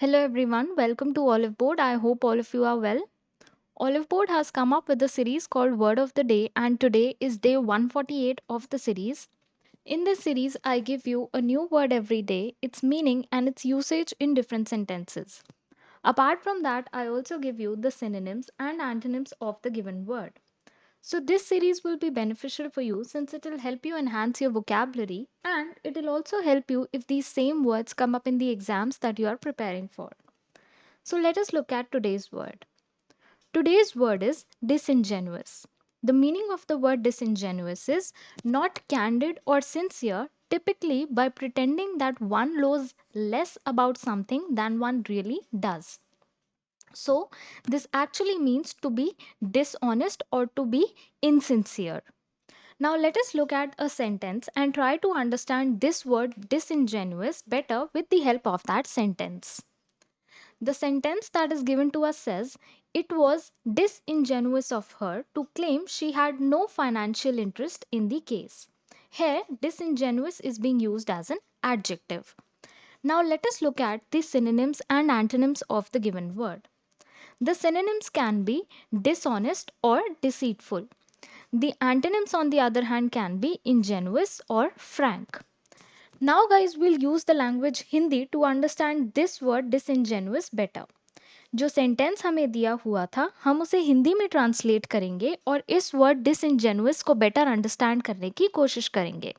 Hello everyone, welcome to Oliveboard. I hope all of you are well. Oliveboard has come up with a series called Word of the Day, and today is day 148 of the series. In this series, I give you a new word every day, its meaning, and its usage in different sentences. Apart from that, I also give you the synonyms and antonyms of the given word. So, this series will be beneficial for you since it will help you enhance your vocabulary and it will also help you if these same words come up in the exams that you are preparing for. So let us look at today's word. Today's word is disingenuous. The meaning of the word disingenuous is not candid or sincere, typically by pretending that one knows less about something than one really does. So, this actually means to be dishonest or to be insincere. Now, let us look at a sentence and try to understand this word disingenuous better with the help of that sentence. The sentence that is given to us says, it was disingenuous of her to claim she had no financial interest in the case. Here, disingenuous is being used as an adjective. Now, let us look at the synonyms and antonyms of the given word. The synonyms can be dishonest or deceitful. The antonyms, on the other hand, can be ingenuous or frank. Now, guys, we'll use the language Hindi to understand this word disingenuous better. जो sentence हमें दिया हुआ था हम उसे हिंदी में translate करेंगे और इस वर्ड डिसइंजेनुअस को बेटर अंडरस्टैंड करने की कोशिश करेंगे.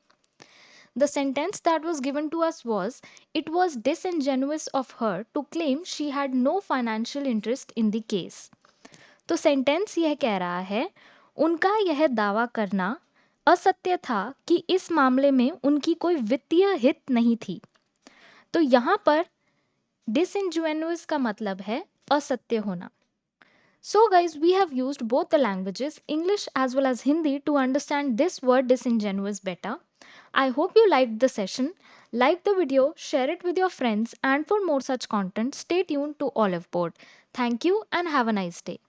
The sentence that was given to us was, it was disingenuous of her to claim she had no financial interest in the case. तो सेंटेंस यह कह रहा है, उनका यह दावा करना असत्य था कि इस मामले में उनकी कोई वित्तीय हित नहीं थी. तो यहाँ पर disingenuous का मतलब है असत्य होना. So, guys, we have used both the languages, English as well as Hindi, to understand this word disingenuous better. I hope you liked the session. Like the video, share it with your friends, and for more such content, stay tuned to Oliveboard. Thank you and have a nice day.